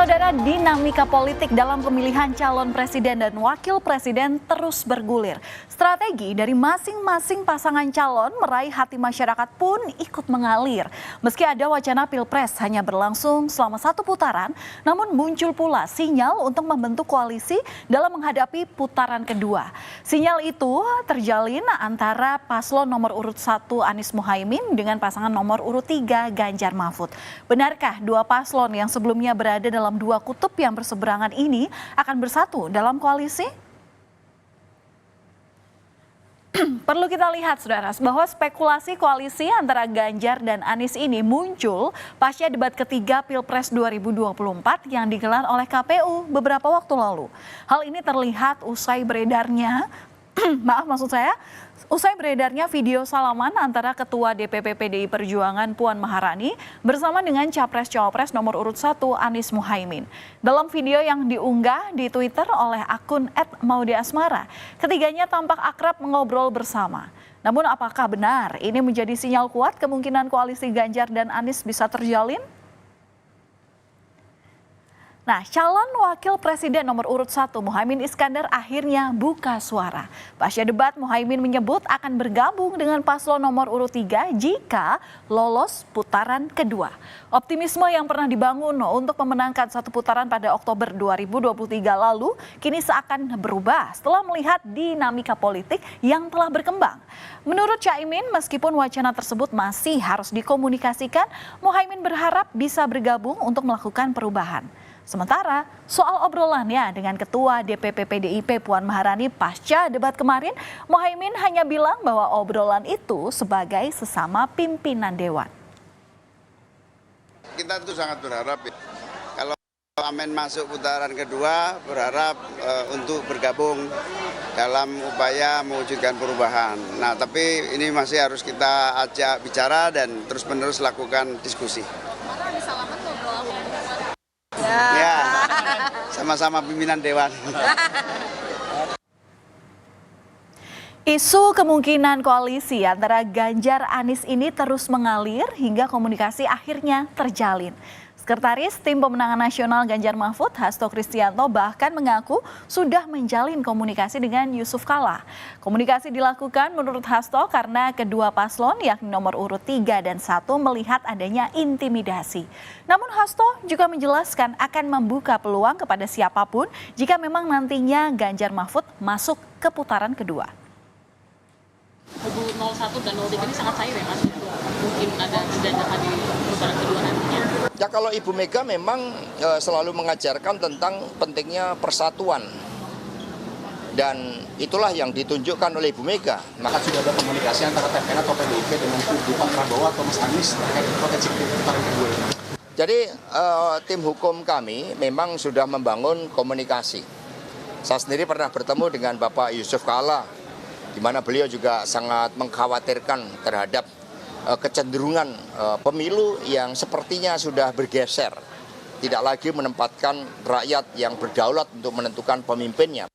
Saudara, dinamika politik dalam pemilihan calon presiden dan wakil presiden terus bergulir. Strategi dari masing-masing pasangan calon meraih hati masyarakat pun ikut mengalir. Meski ada wacana pilpres hanya berlangsung selama satu putaran, namun muncul pula sinyal untuk membentuk koalisi dalam menghadapi putaran kedua. Sinyal itu terjalin antara paslon nomor urut 1 Anies Mohaimin dengan pasangan nomor urut 3 Ganjar Mahfud. Benarkah dua paslon yang sebelumnya berada dalam dua kutub yang berseberangan ini akan bersatu dalam koalisi? Perlu kita lihat, saudara, bahwa spekulasi koalisi antara Ganjar dan Anies ini muncul pasca debat ketiga Pilpres 2024 yang digelar oleh KPU beberapa waktu lalu. Hal ini terlihat usai beredarnya usai beredarnya video salaman antara Ketua DPP PDI Perjuangan Puan Maharani bersama dengan Capres-Cawapres nomor urut 1 Anies Mohaimin. Dalam video yang diunggah di Twitter oleh akun @maudeasmara, ketiganya tampak akrab mengobrol bersama. Namun apakah benar ini menjadi sinyal kuat kemungkinan koalisi Ganjar dan Anies bisa terjalin? Nah, calon wakil presiden nomor urut 1 Mohaimin Iskandar akhirnya buka suara. Pasca debat, Mohaimin menyebut akan bergabung dengan paslon nomor urut 3 jika lolos putaran kedua. Optimisme yang pernah dibangun untuk memenangkan satu putaran pada Oktober 2023 lalu kini seakan berubah setelah melihat dinamika politik yang telah berkembang. Menurut Caimin, meskipun wacana tersebut masih harus dikomunikasikan, Mohaimin berharap bisa bergabung untuk melakukan perubahan. Sementara soal obrolannya dengan Ketua DPP PDIP Puan Maharani pasca debat kemarin, Mohaimin hanya bilang bahwa obrolan itu sebagai sesama pimpinan dewan. Kita itu sangat berharap ya. Kalau Amin masuk putaran kedua, berharap untuk bergabung dalam upaya mewujudkan perubahan. Nah, tapi ini masih harus kita ajak bicara dan terus-menerus lakukan diskusi. Ya, sama-sama pimpinan dewan. Isu kemungkinan koalisi antara Ganjar Anies ini terus mengalir hingga komunikasi akhirnya terjalin. Sekretaris Tim Pemenangan Nasional Ganjar Mahfud, Hasto Kristianto, bahkan mengaku sudah menjalin komunikasi dengan Yusuf Kala. Komunikasi dilakukan menurut Hasto karena kedua paslon yakni nomor urut 3 dan 1 melihat adanya intimidasi. Namun Hasto juga menjelaskan akan membuka peluang kepada siapapun jika memang nantinya Ganjar Mahfud masuk ke putaran kedua. Kubu 01 dan 03 ini sangat cair ya Mas, mungkin ada kedandakan di putaran kedua nantinya. Ya kalau Ibu Mega memang selalu mengajarkan tentang pentingnya persatuan dan itulah yang ditunjukkan oleh Ibu Mega. Maka sudah ada komunikasi antara TPN atau PDIP dengan kubu Pak Prabowo atau Mas Anies terkait potensi putaran kedua ini? Jadi tim hukum kami memang sudah membangun komunikasi. Saya sendiri pernah bertemu dengan Bapak Yusuf Kala, di mana beliau juga sangat mengkhawatirkan terhadap kecenderungan pemilu yang sepertinya sudah bergeser, tidak lagi menempatkan rakyat yang berdaulat untuk menentukan pemimpinnya.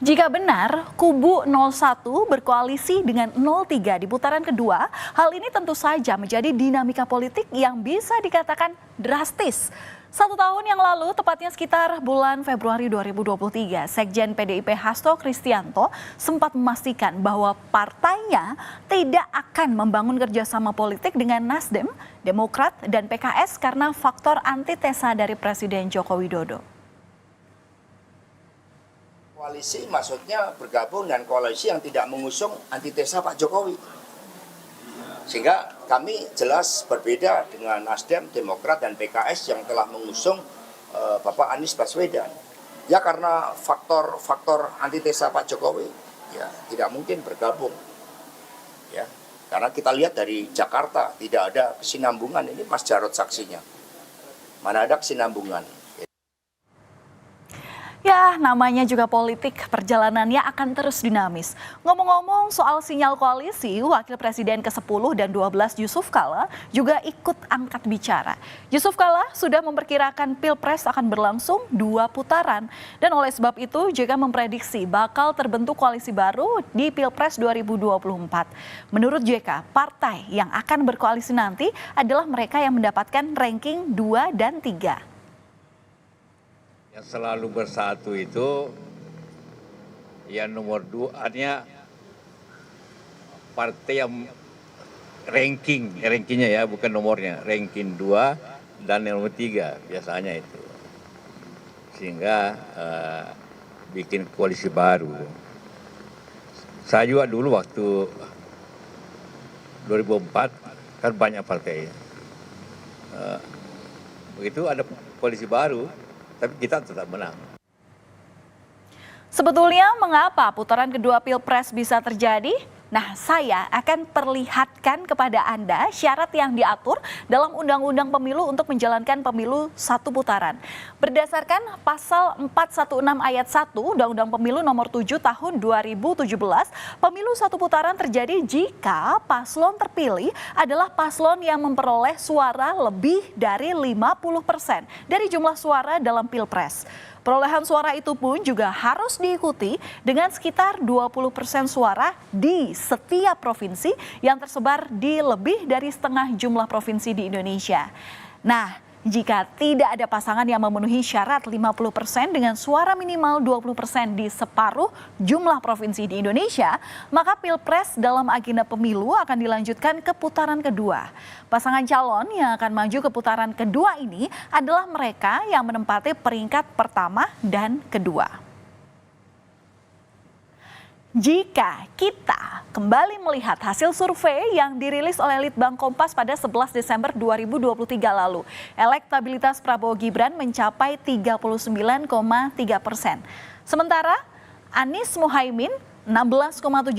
Jika benar kubu 01 berkoalisi dengan 03 di putaran kedua, hal ini tentu saja menjadi dinamika politik yang bisa dikatakan drastis. 1 tahun yang lalu, tepatnya sekitar bulan Februari 2023, Sekjen PDIP Hasto Kristianto sempat memastikan bahwa partainya tidak akan membangun kerjasama politik dengan Nasdem, Demokrat, dan PKS karena faktor antitesa dari Presiden Joko Widodo. Koalisi maksudnya bergabung dengan koalisi yang tidak mengusung antitesa Pak Jokowi. Sehingga kami jelas berbeda dengan Nasdem, Demokrat, dan PKS yang telah mengusung Bapak Anies Baswedan. Ya karena faktor antitesa Pak Jokowi, ya tidak mungkin bergabung. Ya, karena kita lihat dari Jakarta tidak ada kesinambungan, ini Mas Jarod saksinya. Mana ada kesinambungan. Ya, namanya juga politik, perjalanannya akan terus dinamis. Ngomong-ngomong soal sinyal koalisi, Wakil Presiden ke-10 dan 12 Yusuf Kala juga ikut angkat bicara. Yusuf Kala sudah memperkirakan Pilpres akan berlangsung 2 putaran. Dan oleh sebab itu, JK memprediksi bakal terbentuk koalisi baru di Pilpres 2024. Menurut JK, partai yang akan berkoalisi nanti adalah mereka yang mendapatkan ranking 2 dan 3. Yang selalu bersatu itu yang nomor 2-nya partai yang rankingnya ya, bukan nomornya, ranking 2 dan nomor 3 biasanya itu, sehingga bikin koalisi baru. Saya juga dulu waktu 2004 kan banyak partai, begitu ada koalisi baru. Tapi kita tetap menang. Sebetulnya mengapa putaran kedua Pilpres bisa terjadi? Nah, saya akan perlihatkan kepada Anda syarat yang diatur dalam Undang-Undang Pemilu untuk menjalankan pemilu 1 putaran. Berdasarkan pasal 416 ayat 1 Undang-Undang Pemilu nomor 7 tahun 2017, pemilu 1 putaran terjadi jika paslon terpilih adalah paslon yang memperoleh suara lebih dari 50% dari jumlah suara dalam Pilpres. Perolehan suara itu pun juga harus diikuti dengan sekitar 20% suara di setiap provinsi yang tersebar di lebih dari setengah jumlah provinsi di Indonesia. Nah, jika tidak ada pasangan yang memenuhi syarat 50% dengan suara minimal 20% di separuh jumlah provinsi di Indonesia, maka Pilpres dalam agenda pemilu akan dilanjutkan ke putaran kedua. Pasangan calon yang akan maju ke putaran kedua ini adalah mereka yang menempati peringkat pertama dan kedua. Jika kita kembali melihat hasil survei yang dirilis oleh Litbang Kompas pada 11 Desember 2023 lalu, elektabilitas Prabowo Gibran mencapai 39,3%. Sementara Anies Muhaimin 16,7%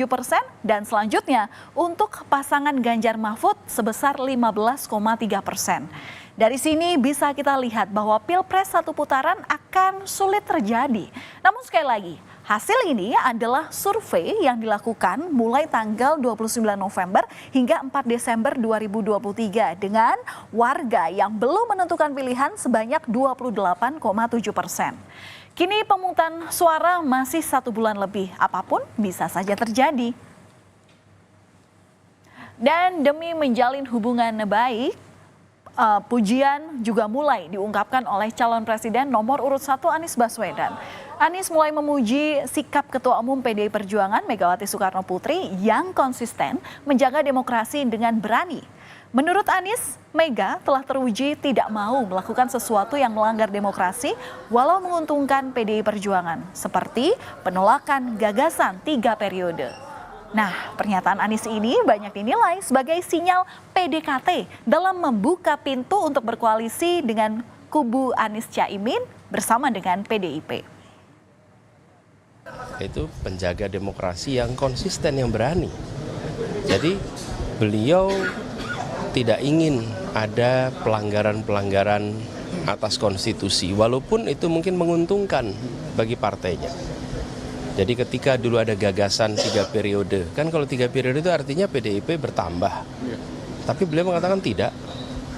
dan selanjutnya untuk pasangan Ganjar Mahfud sebesar 15,3%. Dari sini bisa kita lihat bahwa Pilpres 1 putaran akan sulit terjadi. Namun sekali lagi, hasil ini adalah survei yang dilakukan mulai tanggal 29 November hingga 4 Desember 2023 dengan warga yang belum menentukan pilihan sebanyak 28,7%. Kini pemungutan suara masih 1 bulan lebih, apapun bisa saja terjadi. Dan demi menjalin hubungan baik, pujian juga mulai diungkapkan oleh calon presiden nomor urut 1 Anies Baswedan. Anies mulai memuji sikap Ketua Umum PDI Perjuangan Megawati Soekarno Putri yang konsisten menjaga demokrasi dengan berani. Menurut Anies, Mega telah teruji tidak mau melakukan sesuatu yang melanggar demokrasi walau menguntungkan PDI Perjuangan, seperti penolakan gagasan 3 periode. Nah, pernyataan Anies ini banyak dinilai sebagai sinyal PDKT dalam membuka pintu untuk berkoalisi dengan kubu Anies Caimin bersama dengan PDIP. Itu penjaga demokrasi yang konsisten, yang berani. Jadi beliau tidak ingin ada pelanggaran-pelanggaran atas konstitusi, walaupun itu mungkin menguntungkan bagi partainya. Jadi ketika dulu ada gagasan 3 periode, kan kalau 3 periode itu artinya PDIP bertambah. Tapi beliau mengatakan tidak,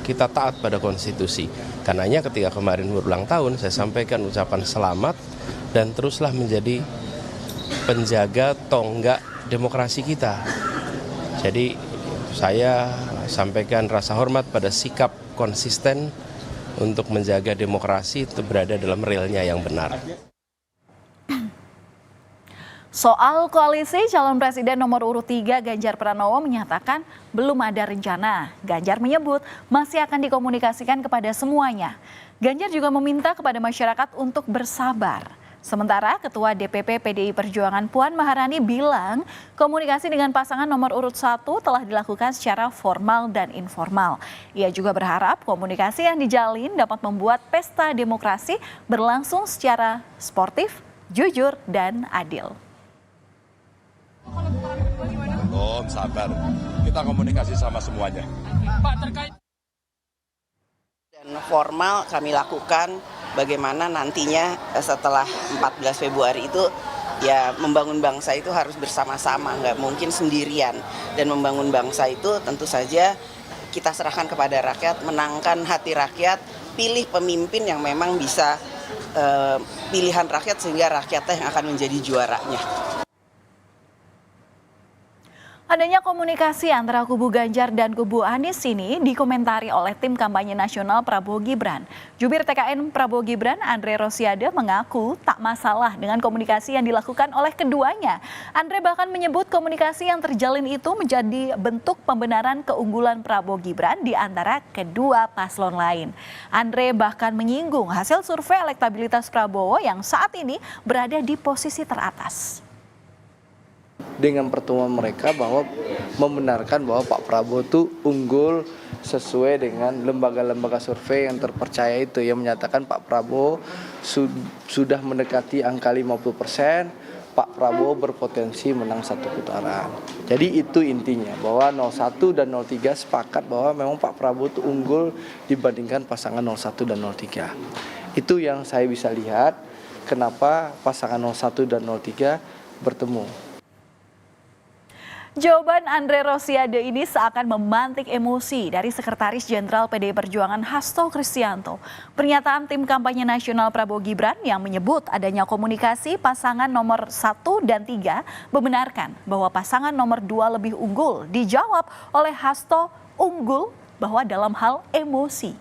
kita taat pada konstitusi. Karenanya ketika kemarin berulang tahun, saya sampaikan ucapan selamat dan teruslah menjadi penjaga tonggak demokrasi kita. Jadi saya sampaikan rasa hormat pada sikap konsisten untuk menjaga demokrasi itu berada dalam realnya yang benar. Soal koalisi, calon presiden nomor urut 3 Ganjar Pranowo menyatakan belum ada rencana. Ganjar menyebut masih akan dikomunikasikan kepada semuanya. Ganjar juga meminta kepada masyarakat untuk bersabar. Sementara Ketua DPP PDI Perjuangan Puan Maharani bilang komunikasi dengan pasangan nomor urut 1 telah dilakukan secara formal dan informal. Ia juga berharap komunikasi yang dijalin dapat membuat pesta demokrasi berlangsung secara sportif, jujur, dan adil. Sabar, kita komunikasi sama semuanya. Dan formal kami lakukan bagaimana nantinya setelah 14 Februari itu ya membangun bangsa itu harus bersama-sama, nggak mungkin sendirian. Dan membangun bangsa itu tentu saja kita serahkan kepada rakyat, menangkan hati rakyat, pilih pemimpin yang memang bisa pilihan rakyat sehingga rakyatnya yang akan menjadi juaranya. Adanya komunikasi antara kubu Ganjar dan kubu Anies ini dikomentari oleh tim kampanye nasional Prabowo Gibran. Jubir TKN Prabowo Gibran, Andre Rosiade, mengaku tak masalah dengan komunikasi yang dilakukan oleh keduanya. Andre bahkan menyebut komunikasi yang terjalin itu menjadi bentuk pembenaran keunggulan Prabowo Gibran di antara kedua paslon lain. Andre bahkan menyinggung hasil survei elektabilitas Prabowo yang saat ini berada di posisi teratas. Dengan pertemuan mereka bahwa membenarkan bahwa Pak Prabowo itu unggul sesuai dengan lembaga-lembaga survei yang terpercaya itu, yang menyatakan Pak Prabowo sudah mendekati angka 50%, Pak Prabowo berpotensi menang satu putaran. Jadi itu intinya, bahwa 01 dan 03 sepakat bahwa memang Pak Prabowo itu unggul dibandingkan pasangan 01 dan 03. Itu yang saya bisa lihat kenapa pasangan 01 dan 03 bertemu. Jawaban Andre Rosiade ini seakan memantik emosi dari Sekretaris Jenderal PDI Perjuangan Hasto Kristianto. Pernyataan tim kampanye nasional Prabowo Gibran yang menyebut adanya komunikasi pasangan nomor 1 dan 3 membenarkan bahwa pasangan nomor 2 lebih unggul. Dijawab oleh Hasto unggul bahwa dalam hal emosi.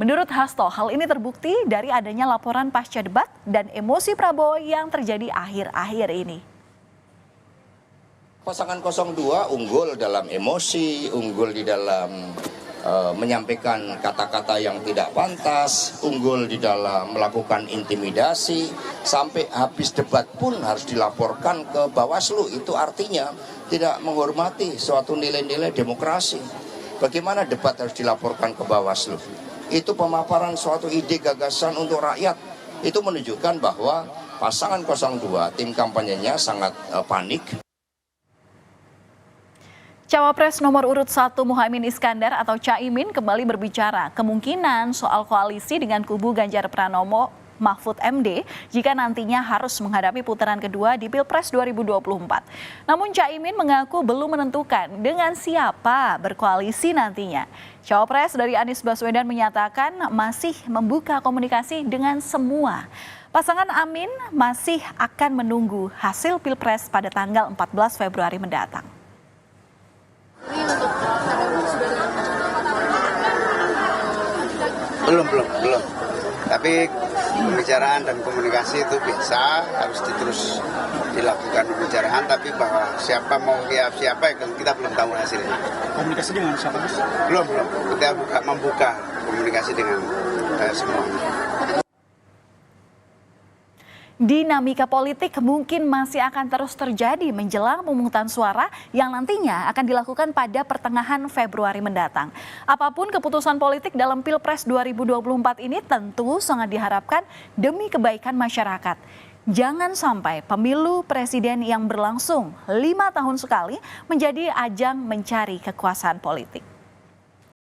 Menurut Hasto, hal ini terbukti dari adanya laporan pasca debat dan emosi Prabowo yang terjadi akhir-akhir ini. Pasangan 02 unggul dalam emosi, unggul di dalam menyampaikan kata-kata yang tidak pantas, unggul di dalam melakukan intimidasi, sampai habis debat pun harus dilaporkan ke Bawaslu. Itu artinya tidak menghormati suatu nilai-nilai demokrasi. Bagaimana debat harus dilaporkan ke Bawaslu? Itu pemaparan suatu ide gagasan untuk rakyat. Itu menunjukkan bahwa pasangan 02 tim kampanyenya sangat panik. Cawapres nomor urut 1 Muhaimin Iskandar atau Caimin kembali berbicara kemungkinan soal koalisi dengan kubu Ganjar Pranowo Mahfud MD jika nantinya harus menghadapi putaran kedua di Pilpres 2024. Namun Caimin mengaku belum menentukan dengan siapa berkoalisi nantinya. Cawapres dari Anies Baswedan menyatakan masih membuka komunikasi dengan semua. Pasangan Amin masih akan menunggu hasil Pilpres pada tanggal 14 Februari mendatang. Belum. Tapi pembicaraan dan komunikasi itu biasa, harus terus dilakukan pembicaraan, tapi bahwa siapa mau siapa kita belum tahu hasilnya. Komunikasi dengan siapa, Gus? Belum. Kita membuka komunikasi dengan semua. Dinamika politik mungkin masih akan terus terjadi menjelang pemungutan suara yang nantinya akan dilakukan pada pertengahan Februari mendatang. Apapun keputusan politik dalam Pilpres 2024 ini tentu sangat diharapkan demi kebaikan masyarakat. Jangan sampai pemilu presiden yang berlangsung 5 tahun sekali menjadi ajang mencari kekuasaan politik.